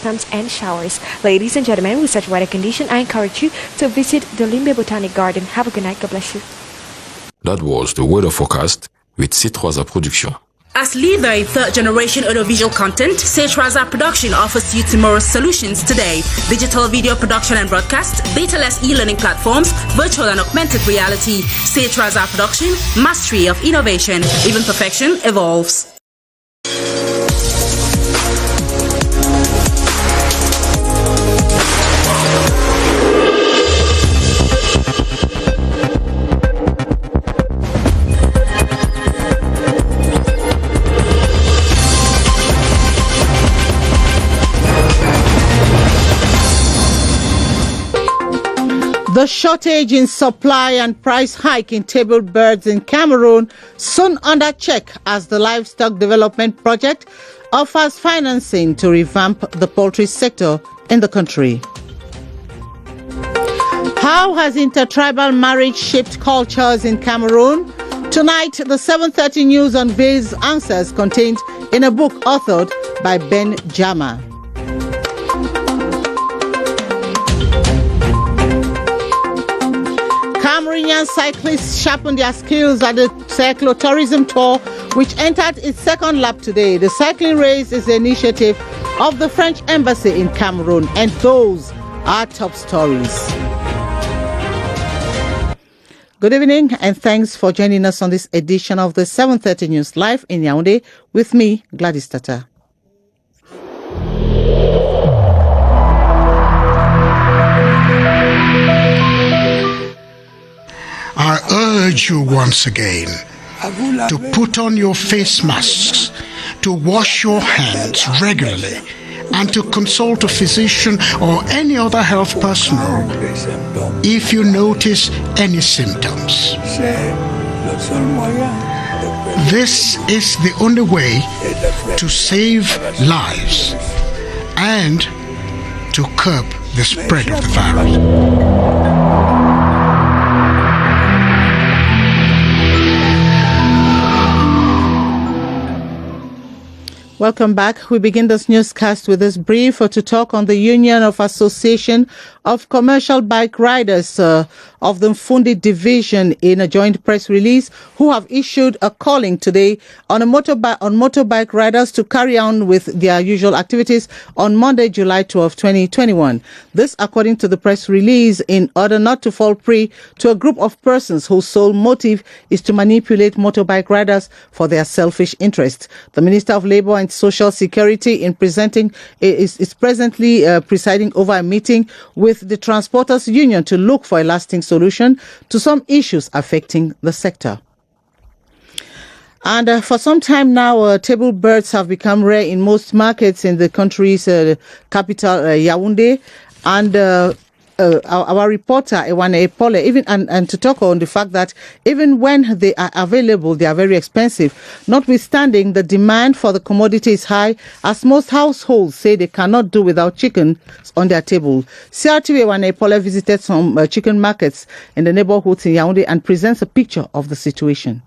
thunderstorms and showers. Ladies and gentlemen, with such weather condition, I encourage you to visit the Limbe Botanic Garden. Have a good night. God bless you. That was the weather forecast with Citroza Production. As leader in third-generation audiovisual content, Crise Production offers you tomorrow's solutions today. Digital video production and broadcast, data-less e-learning platforms, virtual and augmented reality. Crise Production, mastery of innovation. Even perfection evolves. The shortage in supply and price hike in table birds in Cameroon soon under check as the livestock development project offers financing to revamp the poultry sector in the country. How has intertribal marriage shaped cultures in Cameroon? Tonight, the 7:30 News unveils answers contained in a book authored by Ben Jama. Cameroonian cyclists sharpened their skills at the cyclotourism tour, which entered its second lap today. The cycling race is the initiative of the French Embassy in Cameroon, and those are top stories. Good evening, and thanks for joining us on this edition of the 7:30 News Live in Yaoundé with me, Gladys Tata. I urge you once again to put on your face masks, to wash your hands regularly, and to consult a physician or any other health personnel if you notice any symptoms. This is the only way to save lives and to curb the spread of the virus. Welcome back. We begin this newscast with this brief to talk on the Union of Association of Commercial Bike Riders of the Mfundi Division in a joint press release, who have issued a calling today on motorbike riders to carry on with their usual activities on Monday, July 12, 2021. This, according to the press release, in order not to fall prey to a group of persons whose sole motive is to manipulate motorbike riders for their selfish interests. The Minister of Labour and Social Security is presently presiding over a meeting with the Transporters Union to look for a lasting solution to some issues affecting the sector. And for some time now, table birds have become rare in most markets in the country's capital, Yaoundé, and our reporter Ewane Epole, and to talk on the fact that even when they are available, they are very expensive. Notwithstanding, the demand for the commodity is high, as most households say they cannot do without chicken on their table. CRTV Ewane Epole visited some chicken markets in the neighborhoods in Yaoundé and presents a picture of the situation.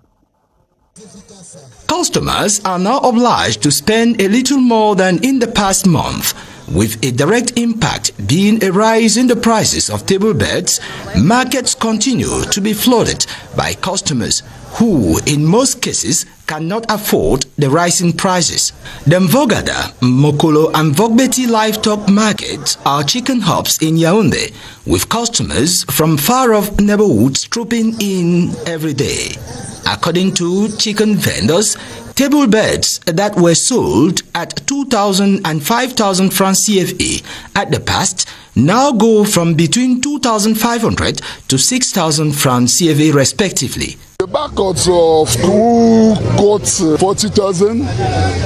Customers are now obliged to spend a little more than in the past month, with a direct impact being a rise in the prices of table beds. Markets continue to be flooded by customers who, in most cases, cannot afford the rising prices. The Mvogada, Mokolo and Vogbeti livestock markets are chicken hubs in Yaoundé, with customers from far-off neighborhoods trooping in every day. According to chicken vendors, table beds that were sold at 2,000 and 5,000 francs CFA at the past now go from between 2,500 to 6,000 francs CFA respectively. The backcourt of who got 40,000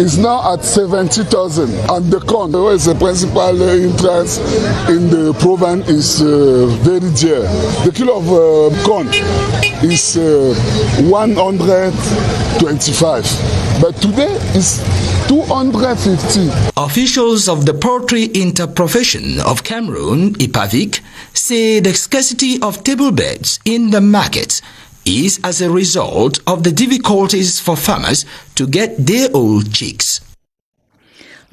is now at 70,000, and the corn, who is the principal interest in the province, is very dear. The kilo of corn is 125, but today is 250. Officials of the poultry interprofession of Cameroon, IPAVIC, say the scarcity of table beds in the markets is as a result of the difficulties for farmers to get their old chicks.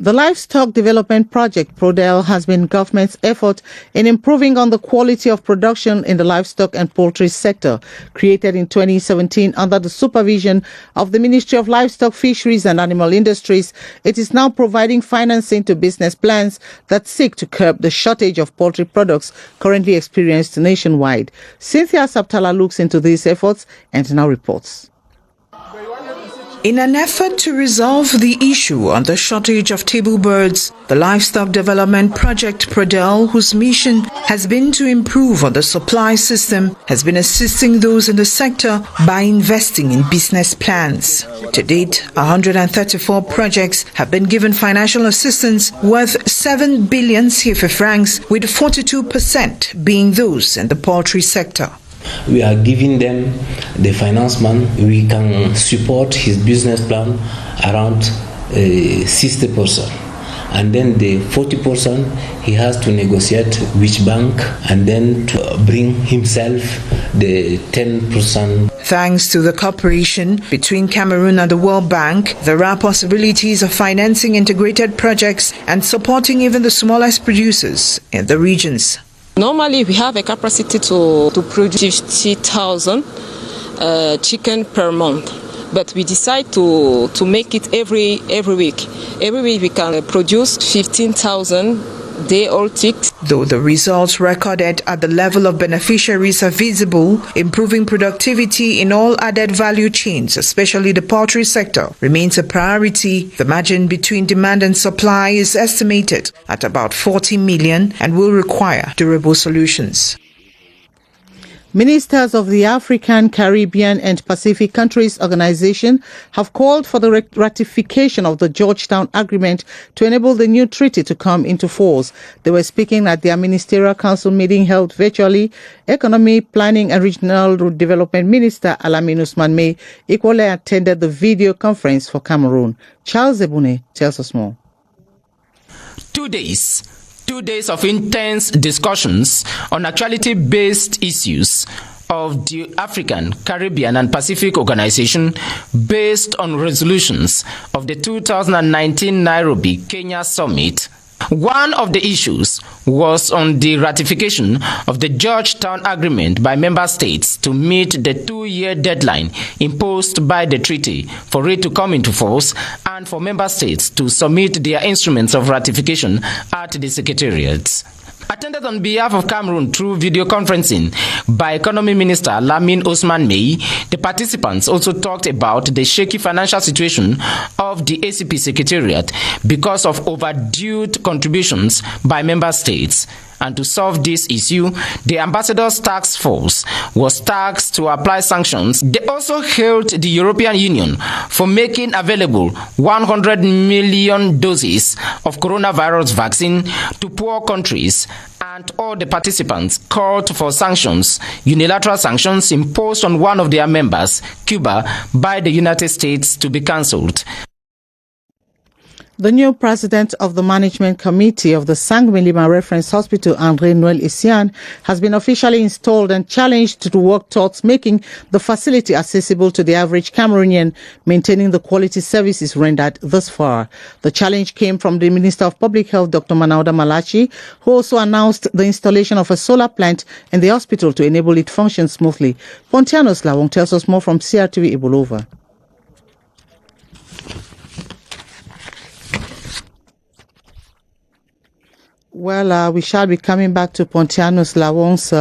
The Livestock Development Project, PRODEL, has been government's effort in improving on the quality of production in the livestock and poultry sector. Created in 2017 under the supervision of the Ministry of Livestock, Fisheries and Animal Industries, it is now providing financing to business plans that seek to curb the shortage of poultry products currently experienced nationwide. Cynthia Saptala looks into these efforts and now reports. In an effort to resolve the issue on the shortage of table birds, the Livestock Development Project PRODEL, whose mission has been to improve on the supply system, has been assisting those in the sector by investing in business plans. To date, 134 projects have been given financial assistance worth 7 billion CFA francs, with 42% being those in the poultry sector. We are giving them the financement. We can support his business plan around 60%. And then the 40% he has to negotiate which bank and then to bring himself the 10%. Thanks to the cooperation between Cameroon and the World Bank, there are possibilities of financing integrated projects and supporting even the smallest producers in the regions. Normally, we have a capacity to produce 50,000 chicken per month, but we decide to make it every week. Every week we can produce 15,000 day-old chicks. Though the results recorded at the level of beneficiaries are visible, improving productivity in all added value chains, especially the poultry sector, remains a priority. The margin between demand and supply is estimated at about 40 million and will require durable solutions. Ministers of the African, Caribbean and Pacific Countries Organization have called for the ratification of the Georgetown Agreement to enable the new treaty to come into force. They were speaking at their Ministerial Council meeting held virtually. Economy, Planning and Regional Development Minister Alamin Ousmane Mey equally attended the video conference for Cameroon. Charles Ebune tells us more. 2 days. 2 days of intense discussions on actuality-based issues of the African, Caribbean and Pacific Organization based on resolutions of the 2019 Nairobi, Kenya Summit. One of the issues was on the ratification of the Georgetown Agreement by member states to meet the 2-year deadline imposed by the treaty for it to come into force and for member states to submit their instruments of ratification at the secretariats. Attended on behalf of Cameroon through video conferencing by Economy Minister Alamin Ousmane Mey, the participants also talked about the shaky financial situation of the ACP Secretariat because of overdue contributions by member states. And to solve this issue, the Ambassador's Task Force was tasked to apply sanctions. They also hailed the European Union for making available 100 million doses of coronavirus vaccine to poor countries, and all the participants called for sanctions, unilateral sanctions imposed on one of their members, Cuba, by the United States to be cancelled. The new president of the management committee of the Sangmelima Reference Hospital, André Noël Essian, has been officially installed and challenged to work towards making the facility accessible to the average Cameroonian, maintaining the quality services rendered thus far. The challenge came from the Minister of Public Health, Dr. Manauda Malachi, who also announced the installation of a solar plant in the hospital to enable it to function smoothly. Pontianos Lawong tells us more from CRTV Ibolova. Well, we shall be coming back to Pontianos Lawong's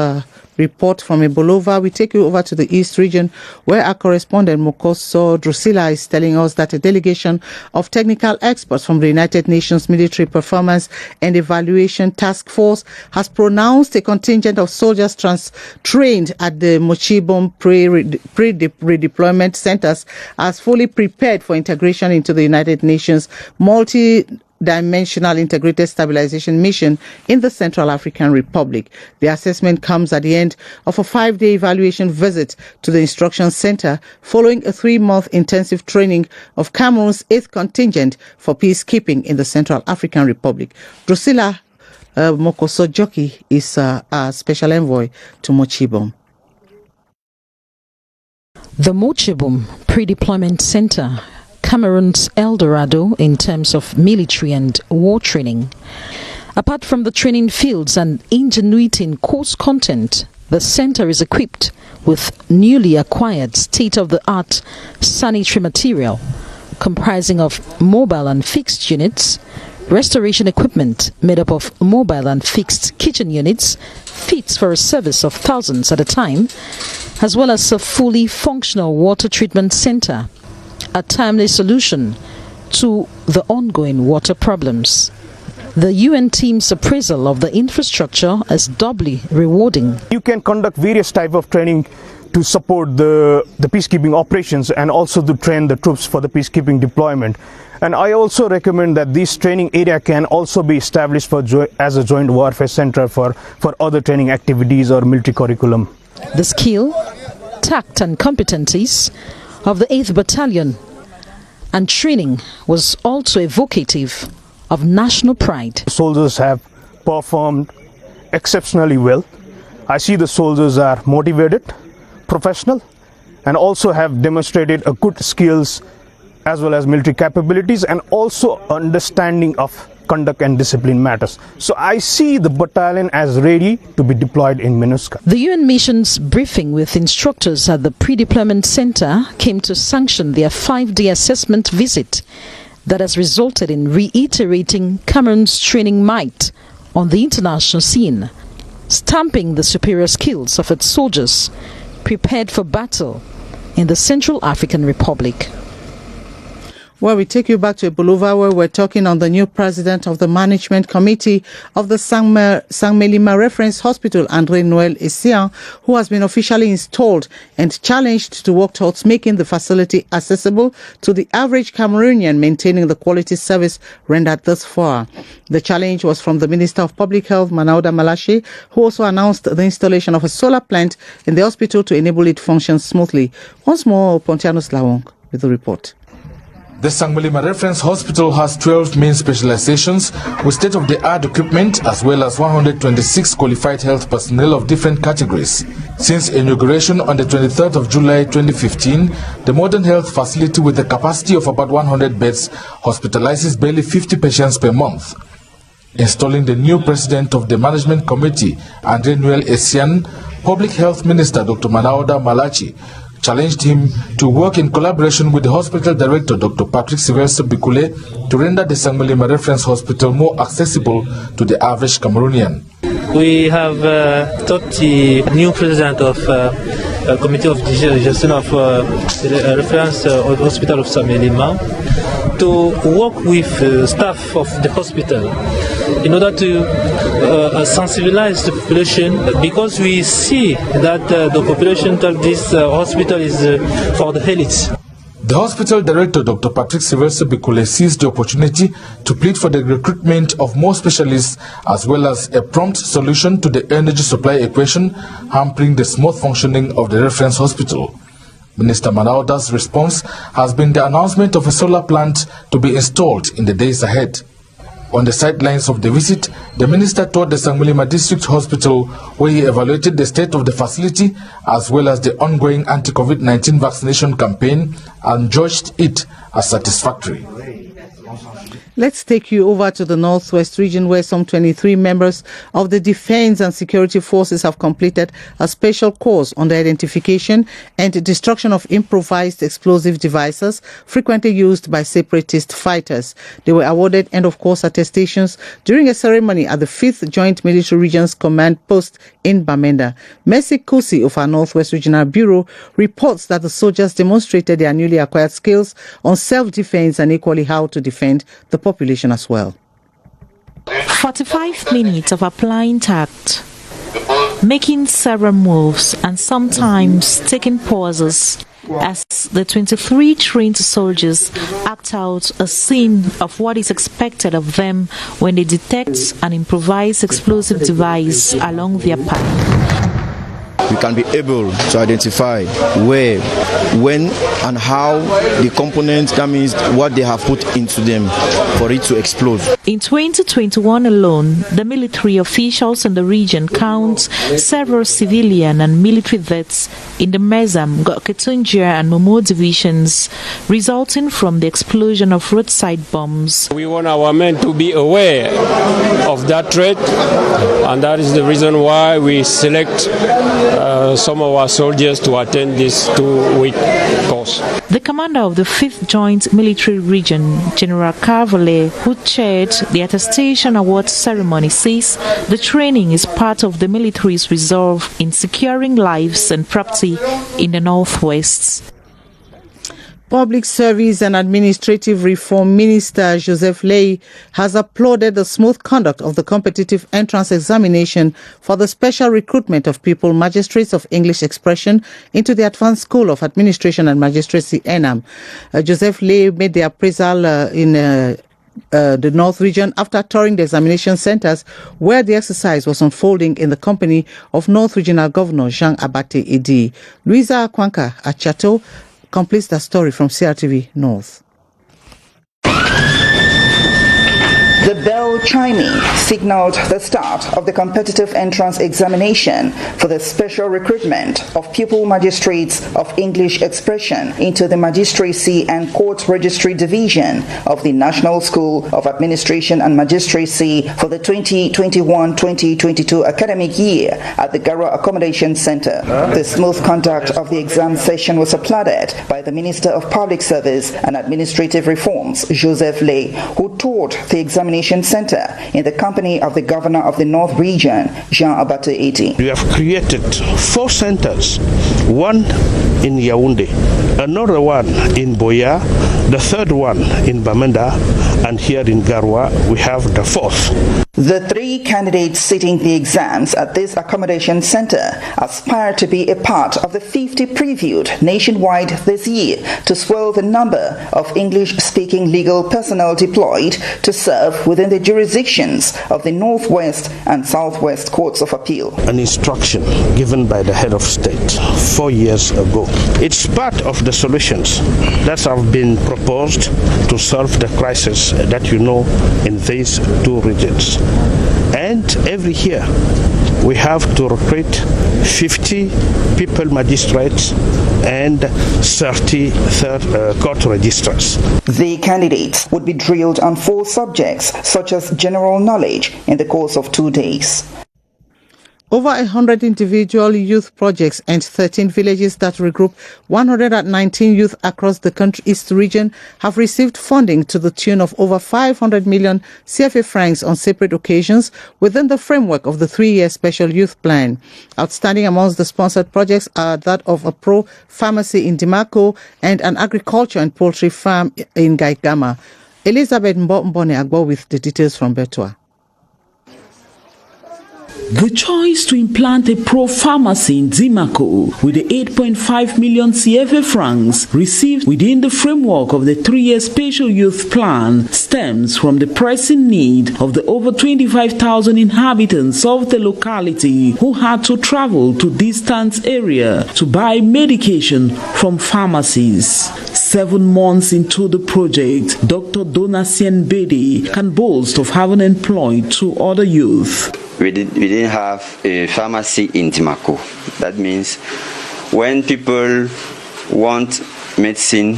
report from Ibolova. We take you over to the East region, where our correspondent Mokoso Drusilla is telling us that a delegation of technical experts from the United Nations Military Performance and Evaluation Task Force has pronounced a contingent of soldiers trained at the Mochibom pre-redeployment centers as fully prepared for integration into the United Nations multi-dimensional integrated stabilization mission in the Central African Republic. The assessment comes at the end of a 5-day evaluation visit to the instruction center following a 3-month intensive training of Cameroon's 8th contingent for peacekeeping in the Central African Republic. Drusilla Mokoso Joki is a special envoy to Mochibom. The Mochibom Pre-Deployment Center Cameroon's El Dorado in terms of military and war training. Apart from the training fields and ingenuity in course content, the center is equipped with newly acquired state-of-the-art sanitary material comprising of mobile and fixed units, restoration equipment made up of mobile and fixed kitchen units, fit for a service of thousands at a time, as well as a fully functional water treatment center, a timely solution to the ongoing water problems. The UN team's appraisal of the infrastructure is doubly rewarding. You can conduct various types of training to support the peacekeeping operations and also to train the troops for the peacekeeping deployment. And I also recommend that this training area can also be established as a joint warfare center for other training activities or military curriculum. The skill, tact and competencies of the 8th Battalion and training was also evocative of national pride. Soldiers have performed exceptionally well. I see the soldiers are motivated, professional, and also have demonstrated a good skills as well as military capabilities and also understanding of conduct and discipline matters. So I see the battalion as ready to be deployed in MINUSCA. The UN mission's briefing with instructors at the pre-deployment center came to sanction their 5-day assessment visit that has resulted in reiterating Cameroon's training might on the international scene, stamping the superior skills of its soldiers prepared for battle in the Central African Republic. Well, we take you back to Bolova, where we're talking on the new president of the management committee of the Saint-Melima Reference Hospital, André Noël Essian, who has been officially installed and challenged to work towards making the facility accessible to the average Cameroonian, maintaining the quality service rendered thus far. The challenge was from the Minister of Public Health, Manauda Malachi, who also announced the installation of a solar plant in the hospital to enable it to function smoothly. Once more, Pontianos Lawong with the report. The Saint-Melima Reference Hospital has 12 main specializations with state-of-the-art equipment as well as 126 qualified health personnel of different categories. Since inauguration on the 23rd of July 2015, the modern health facility with a capacity of about 100 beds hospitalizes barely 50 patients per month. Installing the new president of the management committee, André Noël Essian, Public Health Minister Dr. Manauda Malachi challenged him to work in collaboration with the hospital director, Dr. Patrick Sylvestre Bikoulé, to render the Saint-Melima Reference Hospital more accessible to the average Cameroonian. We have taught the new president of Committee of Gestion of the Reference Hospital of Saint-Melima to work with staff of the hospital in order to sensibilize the population, because we see that the population thought this hospital is for the elites. The hospital director, Dr. Patrick Sylvestre Bikoulé, seized the opportunity to plead for the recruitment of more specialists as well as a prompt solution to the energy supply equation hampering the smooth functioning of the reference hospital. Minister Manauda's response has been the announcement of a solar plant to be installed in the days ahead. On the sidelines of the visit, the minister toured the Saint-Melima District Hospital, where he evaluated the state of the facility as well as the ongoing anti-COVID-19 vaccination campaign and judged it as satisfactory. Let's take you over to the Northwest region, where some 23 members of the Defense and Security Forces have completed a special course on the identification and destruction of improvised explosive devices frequently used by separatist fighters. They were awarded end-of-course attestations during a ceremony at the 5th Joint Military Regions Command Post in Bamenda. Mercy Kusi of our Northwest Regional Bureau reports that the soldiers demonstrated their newly acquired skills on self-defense and equally how to defend the population as well. 45 minutes of applying tact, making several moves and sometimes taking pauses as the 23 trained soldiers act out a scene of what is expected of them when they detect an improvised explosive device along their path. we can be able to identify where, when, and how the components, that means what they have put into them for it to explode. In 2021 alone, the military officials in the region count several civilian and military deaths in the Mezam, Ketunjia and Momo divisions, resulting from the explosion of roadside bombs. We want our men to be aware of that threat, and that is the reason why we select some of our soldiers to attend this 2-week course. The commander of the 5th Joint Military Region, General Carvale, who chaired the attestation award ceremony, says the training is part of the military's resolve in securing lives and property in the Northwest. Public Service and Administrative Reform Minister Joseph Lay has applauded the smooth conduct of the competitive entrance examination for the special recruitment of pupil magistrates of English expression into the Advanced School of Administration and Magistracy, ENAM. Joseph Lay made the appraisal in the North region after touring the examination centers where the exercise was unfolding in the company of North Regional Governor Jean Abate Edi. Louisa Akwanka Achato completes the story from CRTV North. The bell chiming signaled the start of the competitive entrance examination for the special recruitment of pupil magistrates of English expression into the Magistracy and Court Registry Division of the National School of Administration and Magistracy for the 2021-2022 academic year at the Gara Accommodation Center. The smooth conduct of the exam session was applauded by the Minister of Public Service and Administrative Reforms, Joseph Lay, who toured the examination center in the company of the Governor of the North Region, Jean Abate Edi. We have created 4 centers, one in Yaoundé, another one in Boya, the third one in Bamenda, and here in Garoua we have the 4th. The 3 candidates sitting the exams at this accommodation center aspire to be a part of the 50 previewed nationwide this year to swell the number of English-speaking legal personnel deployed to serve within the jurisdictions of the Northwest and Southwest Courts of Appeal. An instruction given by the head of state 4 years ago. It's part of the solutions that have been proposed to solve the crisis that you know in these 2 regions. And every year we have to recruit 50 people magistrates and 30 court registrars. The candidates would be drilled on 4 subjects such as general knowledge in the course of 2 days. Over 100 individual youth projects and 13 villages that regroup 119 youth across the country East region have received funding to the tune of over 500 million CFA francs on separate occasions within the framework of the 3-year Special Youth Plan. Outstanding amongst the sponsored projects are that of a pro-pharmacy in Dimako and an agriculture and poultry farm in Gaigama. Elizabeth Mbone Agbo with the details from Betua. The choice to implant a pro-pharmacy in Dimako with the 8.5 million CFA francs received within the framework of the 3-year Special Youth Plan stems from the pressing need of the over 25,000 inhabitants of the locality who had to travel to distant area to buy medication from pharmacies. 7 months into the project, Dr. Donatien Bede can boast of having employed 2 other youth. We didn't have a pharmacy in Dimako. That means when people want medicine,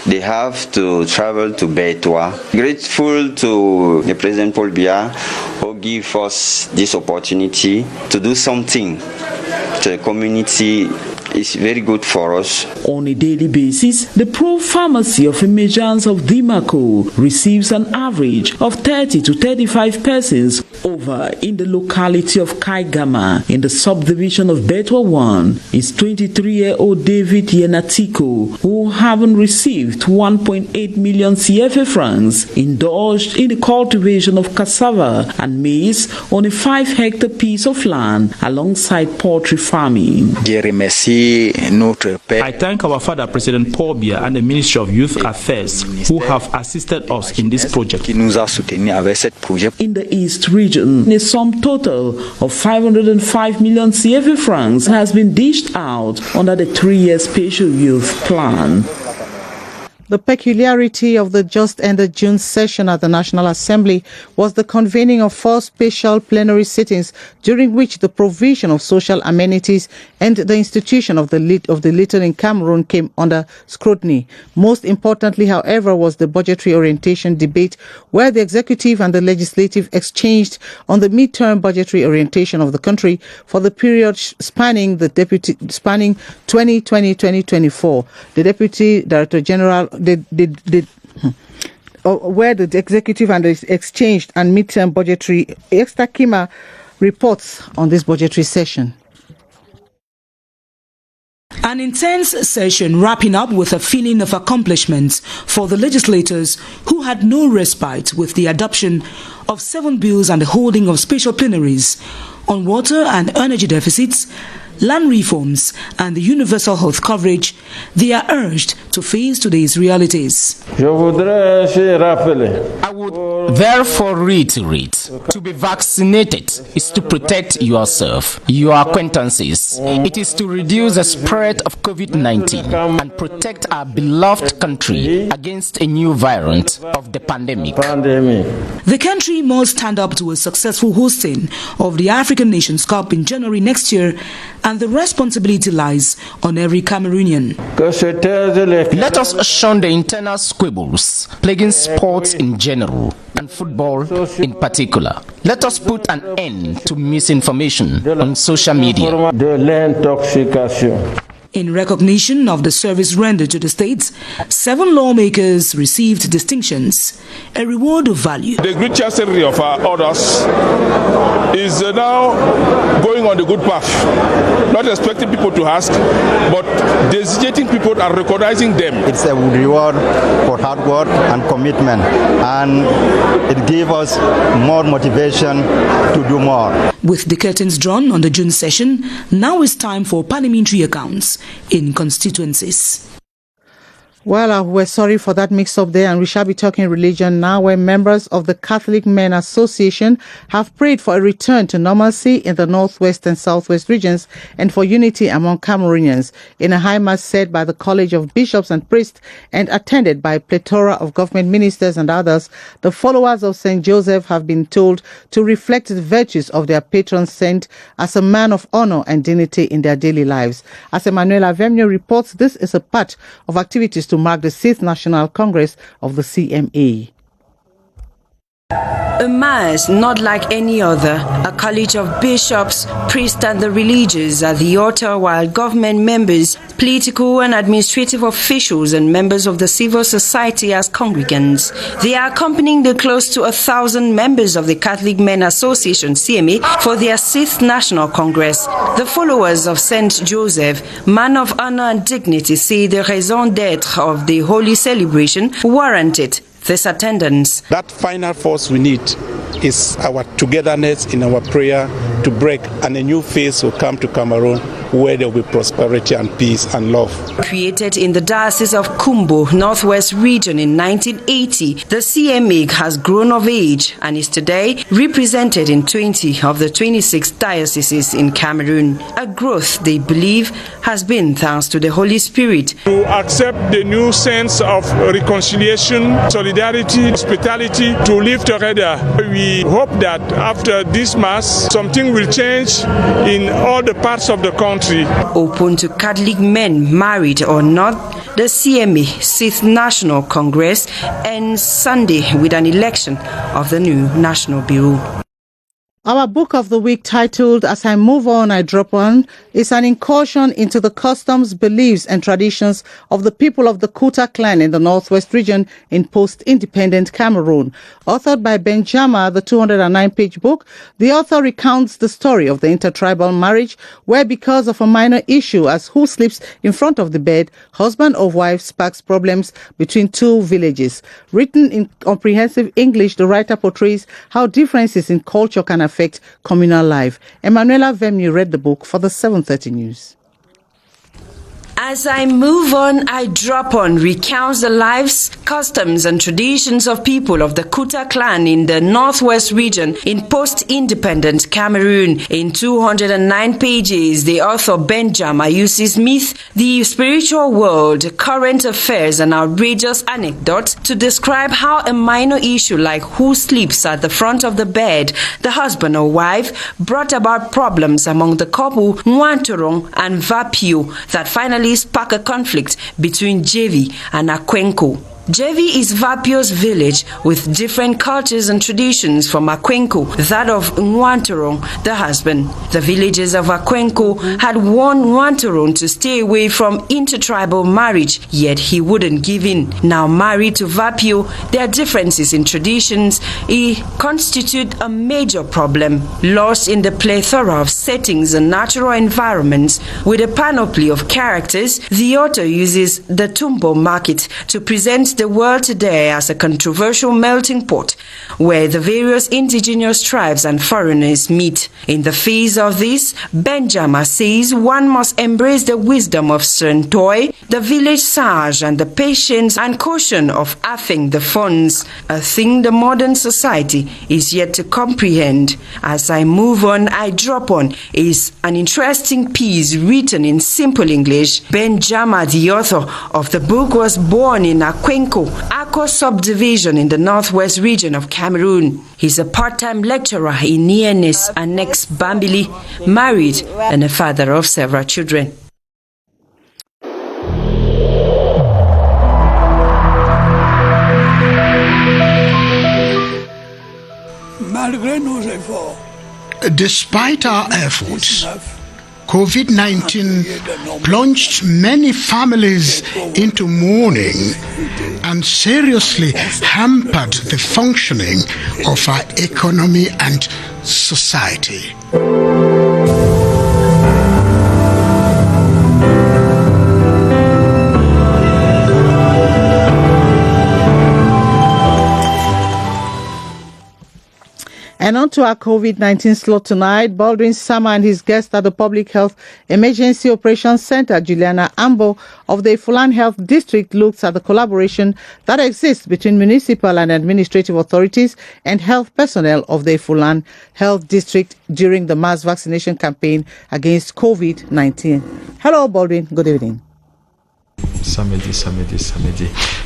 they have to travel to Betua. Grateful to the President Paul Biya who gave us this opportunity to do something to the community. Is very good for us. On a daily basis, the pro-pharmacy of Emergence of Dimako receives an average of 30 to 35 persons over in the locality of Kaigama in the subdivision of Betua 1 is 23-year-old David Yenatiko, who having received 1.8 million CFA francs indulged in the cultivation of cassava and maize on a 5-hectare piece of land alongside poultry farming. Je remercie I thank our father, President Paul Biya, and the Ministry of Youth Affairs, who have assisted us in this project. In the East region, a sum total of 505 million CFA francs has been dished out under the 3-year Special Youth Plan. The peculiarity of the just-ended June session at the National Assembly was the convening of 4 special plenary sittings, during which the provision of social amenities and the institution of the little in Cameroon came under scrutiny. Most importantly, however, was the budgetary orientation debate, where the executive and the legislative exchanged on the midterm budgetary orientation of the country for the period spanning 2020-2024. The Deputy Director General where the executive and the exchanged and midterm budgetary. Kmer reports on this budgetary session. An intense session wrapping up with a feeling of accomplishments for the legislators who had no respite with the adoption of 7 bills and the holding of special plenaries on water and energy deficits, land reforms and the universal health coverage. They are urged to face today's realities. I would therefore reiterate, to be vaccinated is to protect yourself, your acquaintances. It is to reduce the spread of COVID-19 and protect our beloved country against a new variant of the pandemic. The country must stand up to a successful hosting of the African Nations Cup in January next year, and the responsibility lies on every Cameroonian. Let us shun the internal squabbles plaguing sports in general and football in particular. Let us put an end to misinformation on social media. In recognition of the service rendered to the states, 7 lawmakers received distinctions, a reward of value. The great chancellery of our orders is now going on the good path, not expecting people to ask, but designating people and recognizing them. It's a reward for hard work and commitment, and it gives us more motivation to do more. With the curtains drawn on the June session, now is time for parliamentary accounts in constituencies. Well, we're sorry for that mix-up there, and we shall be talking religion now, where members of the Catholic Men Association have prayed for a return to normalcy in the northwest and southwest regions and for unity among Cameroonians. In a high mass said by the College of Bishops and Priests and attended by a plethora of government ministers and others, the followers of St. Joseph have been told to reflect the virtues of their patron saint as a man of honor and dignity in their daily lives. As Emmanuel Avemio reports, this is a part of activities to mark the 6th National Congress of the CMA. A mass not like any other, a college of bishops, priests and the religious at the altar, while government members, political and administrative officials and members of the civil society as congregants. They are accompanying the close to 1,000 members of the Catholic Men Association CMA for their 6th National Congress. The followers of Saint Joseph, man of honor and dignity, say the raison d'être of the holy celebration warranted this attendance. That final force we need is our togetherness in our prayer to break, and a new phase will come to Cameroon where there will be prosperity and peace and love. Created in the Diocese of Kumbo, Northwest Region in 1980, the CMA has grown of age and is today represented in 20 of the 26 dioceses in Cameroon. A growth they believe has been thanks to the Holy Spirit. To accept the new sense of reconciliation, solidarity, hospitality, to live together. We hope that after this Mass, something will change in all the parts of the country. Open to Catholic men, married or not, the CMA 6th National Congress ends Sunday with an election of the new National Bureau. Our book of the week, titled As I Move On, I Drop On, is an incursion into the customs, beliefs and traditions of the people of the Kuta clan in the Northwest region in post-independent Cameroon. Authored by Ben Jama, the 209-page book, the author recounts the story of the intertribal marriage, where because of a minor issue as who sleeps in front of the bed, husband or wife sparks problems between 2 villages. Written in comprehensive English, the writer portrays how differences in culture can affect communal life. Emanuela Vemni read the book for the 7:30 News. As I move on, I drop on recounts the lives, customs and traditions of people of the Kuta clan in the northwest region in post-independent Cameroon. In 209 pages, the author Benjamin uses myth, the spiritual world, current affairs and outrageous anecdotes to describe how a minor issue like who sleeps at the front of the bed, the husband or wife, brought about problems among the couple Nwantorong and Vapio that finally spark a conflict between Jevi and Akwenko. Jevi is Vapio's village with different cultures and traditions from Akwenko, that of Nwantorong, the husband. The villagers of Akwenko had warned Nwantorong to stay away from intertribal marriage, yet he wouldn't give in. Now married to Vapio, their differences in traditions constitute a major problem. Lost in the plethora of settings and natural environments with a panoply of characters, the author uses the Tumbo market to present the world today as a controversial melting pot where the various indigenous tribes and foreigners meet. In the face of this, Benjamin says one must embrace the wisdom of Sentoi, the village sage, and the patience and caution of having the funds, a thing the modern society is yet to comprehend. As I move on, I drop on is an interesting piece written in simple English. Benjamin, the author of the book, was born in Akwenko, Ako subdivision in the northwest region of Cameroon. He's a part-time lecturer in ENS and next Bambili, married and a father of several children. Despite our efforts, COVID-19 plunged many families into mourning and seriously hampered the functioning of our economy and society. And on to our COVID-19 slot tonight. Baldwin Sama and his guest at the Public Health Emergency Operations Center, Juliana Ambo of the Fulan Health District, looks at the collaboration that exists between municipal and administrative authorities and health personnel of the Fulan Health District during the mass vaccination campaign against COVID-19. Hello, Baldwin. Good evening. Samedi.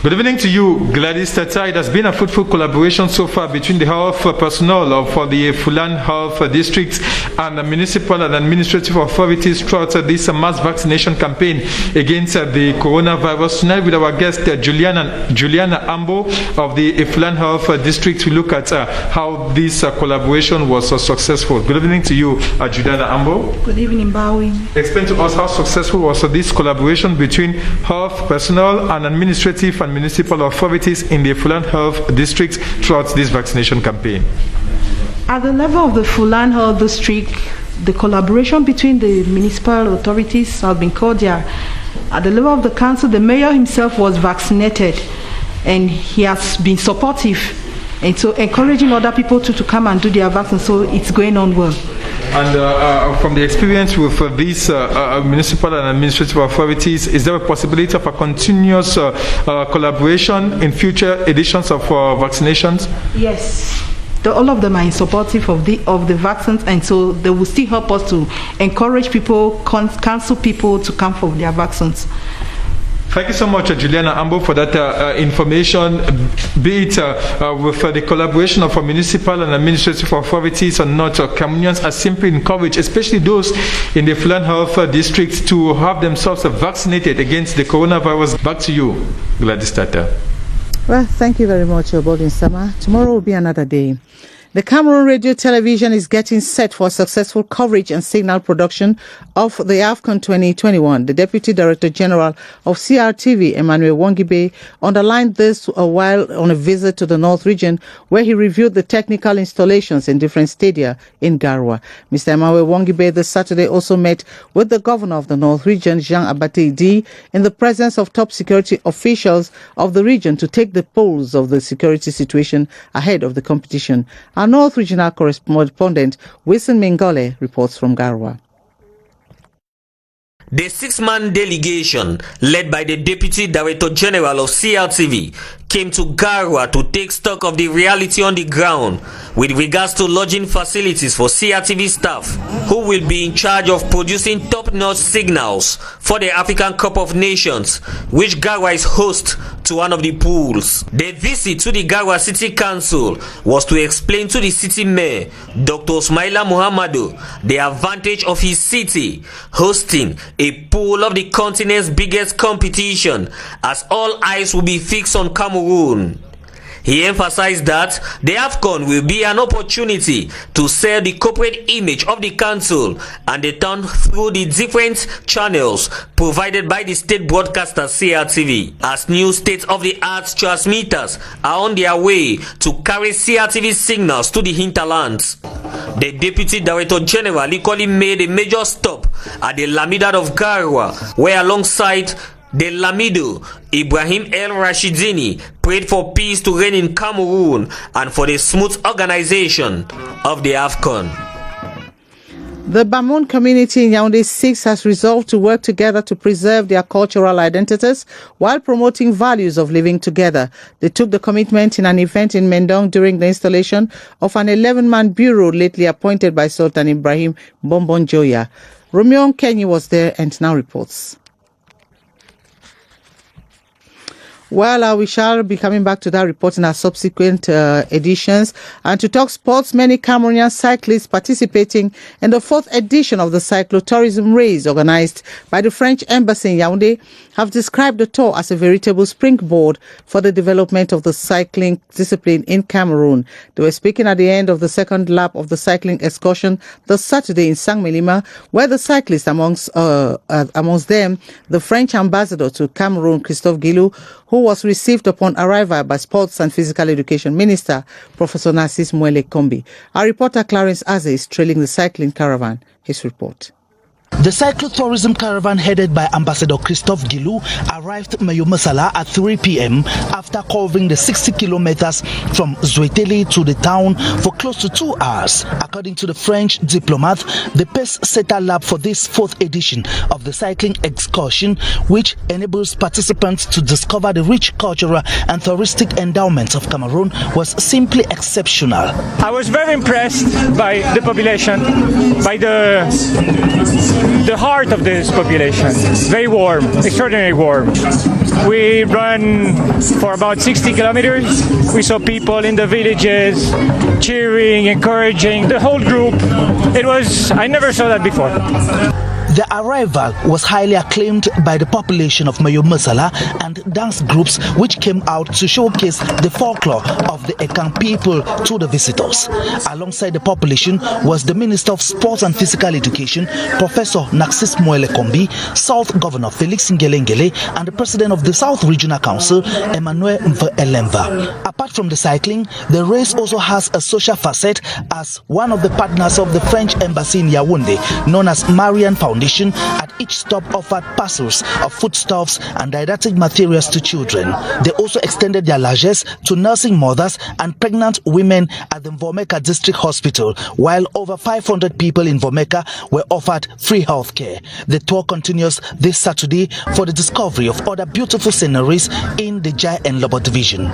Good evening to you, Gladys Tata. It has been a fruitful collaboration so far between the health personnel of the Fulan Health District and the municipal and administrative authorities throughout this mass vaccination campaign against the coronavirus. Tonight with our guest, Juliana Ambo of the Fulan Health District, to look at how this collaboration was successful. Good evening to you, Juliana Ambo. Good evening, Bowie. Explain to us how successful was this collaboration between health personnel and administrative and municipal authorities in the Fulan Health District throughout this vaccination campaign. At the level of the Fulan Health District, the collaboration between the municipal authorities has been cordial. At the level of the council, the mayor himself was vaccinated and he has been supportive and so encouraging other people to come and do their vaccine, so it's going on well. And from the experience with these municipal and administrative authorities, is there a possibility of a continuous collaboration in future editions of vaccinations? Yes. All of them are supportive of the vaccines, and so they will still help us to encourage people, counsel people to come for their vaccines. Thank you so much, Juliana Ambo, for that information, be it with the collaboration of our municipal and administrative authorities or not. Cameroonians are simply encouraged, especially those in the Fulan Health District, to have themselves vaccinated against the coronavirus. Back to you, Gladys Tata. Well, thank you very much, Baldwin Sama. Tomorrow will be another day. The Cameroon Radio Television is getting set for successful coverage and signal production of the AFCON 2021. The Deputy Director General of CRTV, Emmanuel Wongibe, underlined this while on a visit to the North region, where he reviewed the technical installations in different stadia in Garoua. Mr. Emmanuel Wongibe this Saturday also met with the Governor of the North region, Jean Abate-Idi, in the presence of top security officials of the region to take the pulse of the security situation ahead of the competition. Our North Regional correspondent Wilson Mingole reports from Garoua. The 6-man delegation, led by the Deputy Director General of CRTV, came to Garwa to take stock of the reality on the ground with regards to lodging facilities for CRTV staff who will be in charge of producing top-notch signals for the African Cup of Nations, which Garwa is host to one of the pools. The visit to the Garwa City Council was to explain to the city mayor, Dr. Smaila Muhammadu, the advantage of his city hosting a pool of the continent's biggest competition, as all eyes will be fixed on Cameroon. He emphasized that the AFCON will be an opportunity to sell the corporate image of the council and the town through the different channels provided by the state broadcaster CRTV, as new state-of-the-art transmitters are on their way to carry CRTV signals to the hinterlands. The Deputy Director General equally made a major stop at the Lamidad of Garwa, where alongside the Lamido, Ibrahim El Rashidini prayed for peace to reign in Cameroon and for the smooth organization of the AFCON. The Bamon community in Yaoundé 6 has resolved to work together to preserve their cultural identities while promoting values of living together. They took the commitment in an event in Mendong during the installation of an 11-man bureau lately appointed by Sultan Ibrahim Bonbon Joya. Romeo Kenyi was there and now reports. Well, we shall be coming back to that report in our subsequent editions. And to talk sports, many Cameroonian cyclists participating in the 4th edition of the cyclotourism race organized by the French Embassy in Yaoundé have described the tour as a veritable springboard for the development of the cycling discipline in Cameroon. They were speaking at the end of the second lap of the cycling excursion this Saturday in Saint-Melima, where the cyclists, amongst them, the French ambassador to Cameroon, Christophe Guilou, who was received upon arrival by Sports and Physical Education Minister, Professor Narcisse Mwele Kombi. Our reporter Clarence Aze is trailing the cycling caravan. His report. The cyclotourism caravan headed by Ambassador Christophe Guilou arrived Mayomesala at 3 p.m. after covering the 60 kilometers from Zweteli to the town for close to 2 hours. According to the French diplomat, the pace setter lap for this 4th edition of the cycling excursion, which enables participants to discover the rich cultural and touristic endowments of Cameroon, was simply exceptional. I was very impressed by the population, by the heart of this population. Very warm, extraordinarily warm. We ran for about 60 kilometers. We saw people in the villages cheering, encouraging the whole group. I never saw that before. The arrival was highly acclaimed by the population of Mayomesala and dance groups which came out to showcase the folklore of the Ekan people to the visitors. Alongside the population was the Minister of Sports and Physical Education, Professor Narcisse Mwele Kombi, South Governor Felix Ngelengele, and the President of the South Regional Council, Emmanuel Mve-Elemba. Apart from the cycling, the race also has a social facet as one of the partners of the French Embassy in Yaoundé, known as Marian Foundation, at each stop offered parcels of foodstuffs and didactic materials to children. They also extended their largesse to nursing mothers and pregnant women at the Mvomeka District Hospital, while over 500 people in Mvomeka were offered free health care. The tour continues this Saturday for the discovery of other beautiful sceneries in the Jai and Lobo division.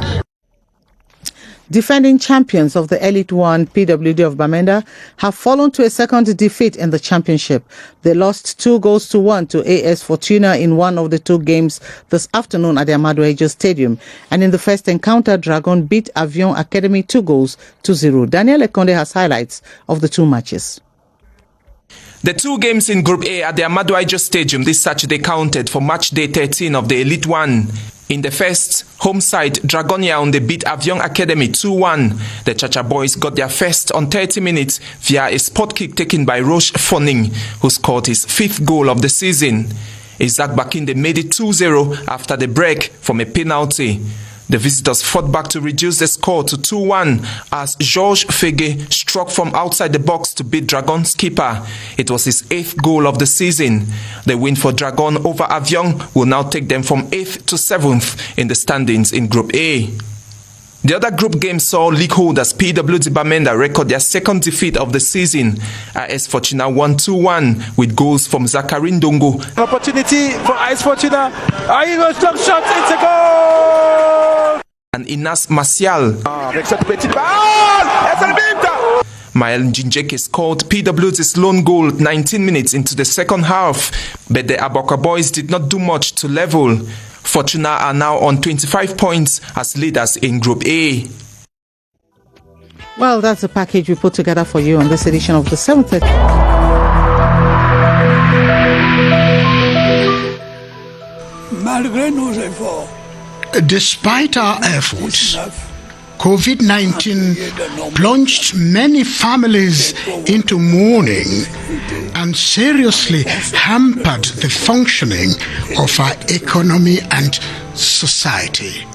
Defending champions of the Elite One PWD of Bamenda have fallen to a second defeat in the championship. They lost 2-1 to AS Fortuna in one of the 2 games this afternoon at the Amadou Ejo Stadium. And in the first encounter, Dragon beat Avion Academy 2-0. Daniel Ekonde has highlights of the 2 matches. The 2 games in Group A at the Amadou Ejo Stadium this Saturday counted for match day 13 of the Elite One. In the first, home side, Dragon Yaoundé beat Avion Academy 2-1. The Chacha boys got their first on 30 minutes via a spot kick taken by Roche Foning, who scored his 5th goal of the season. Isaac Bakinde made it 2-0 after the break from a penalty. The visitors fought back to reduce the score to 2-1 as Georges Fege struck from outside the box to beat Dragon's keeper. It was his 8th goal of the season. The win for Dragon over Avion will now take them from 8th to 7th in the standings in Group A. The other group game saw league holders PWD Bamenda record their second defeat of the season. AS Fortuna won 2-1 with goals from Zachary Ndongo. Opportunity for AS Fortuna. He goes long shot, it's a goal! And Inas Martial. Mael Njinjeke scored PWD's lone goal 19 minutes into the second half, but the Aboka boys did not do much to level. Fortuna are now on 25 points as leaders in Group A. Well, that's the package we put together for you on this edition of the 7th. Despite our efforts, COVID-19 plunged many families into mourning and seriously hampered the functioning of our economy and society.